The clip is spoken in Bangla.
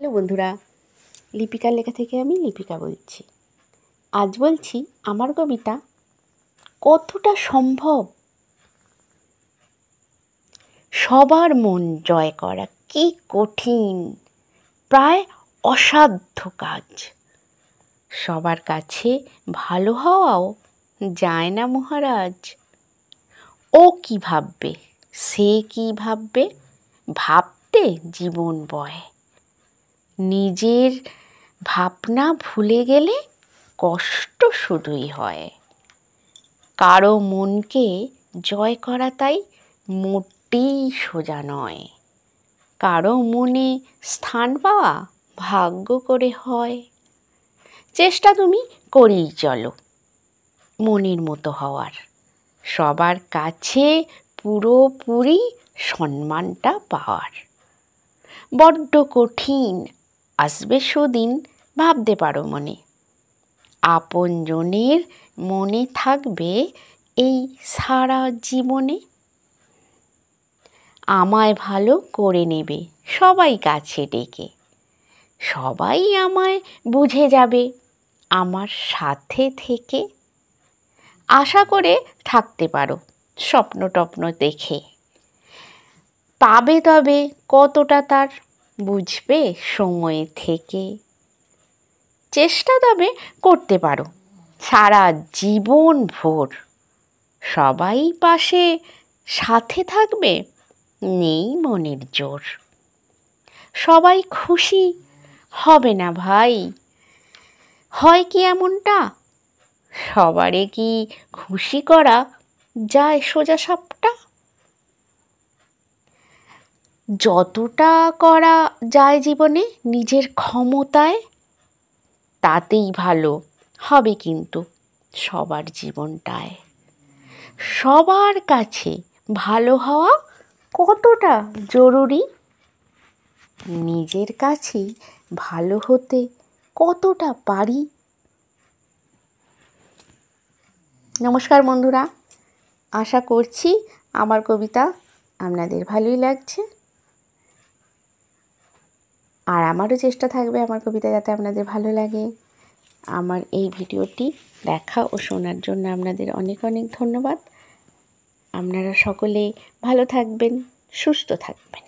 হ্যালো বন্ধুরা, লিপিকার লেখা থেকে আমি লিপিকা বলছি। আজ বলছি আমার কবিতা কতটা সম্ভব। সবার মন জয় করা কি কঠিন, প্রায় অসাধ্য কাজ। সবার কাছে ভালো হওয়াও যায় না মহারাজ। ও কি ভাববে, সে কি ভাববে, ভাবতে জীবন বয়। নিজের ভাবনা ভুলে গেলে কষ্ট শুধুই হয়। কারো মনকে জয় করা তাই মোটেই সোজা নয়। কারো মনে স্থান পাওয়া ভাগ্য করে হয়। চেষ্টা তুমি করেই চলো মনের মতো হওয়ার, সবার কাছে পুরোপুরি সম্মানটা পাওয়ার। বড্ড কঠিন আসবে সুদিন, ভাবতে পারো মনে। আপনজনের মনে থাকবে এই সারা জীবনে। আমায় ভালো করে নেবে সবাই কাছে ডেকে। সবাই আমায় বুঝে যাবে আমার সাথে থেকে। আশা করে থাকতে পারো স্বপ্ন টপ্ন দেখে। পাবে তবে কতটা তার বুঝবে সময় থেকে। চেষ্টা তবে করতে পারো সারা জীবন ভোর। সবাই পাশে সাথে থাকবে নেই মনের জোর। সবাই খুশি হবে না ভাই, হয় কি এমনটা? সবারে কি খুশি করা যায় সোজা সাপটা? যতটা করা যায় জীবনে নিজের ক্ষমতায়, তাতেই ভালো হবে কিন্তু সবার জীবনটায়। সবার কাছে ভালো হওয়া কতটা জরুরি, নিজের কাছেই ভালো হতে কতটা পারি। নমস্কার বন্ধুরা, আশা করছি আমার কবিতা আপনাদের ভালোই লাগছে। আর আমারও চেষ্টা থাকবে আমার কবিতা যাতে আপনাদের ভালো লাগে। আমার এই ভিডিওটি দেখা ও শোনার জন্য আপনাদের অনেক অনেক ধন্যবাদ। আপনারা সকলে ভালো থাকবেন, সুস্থ থাকবেন।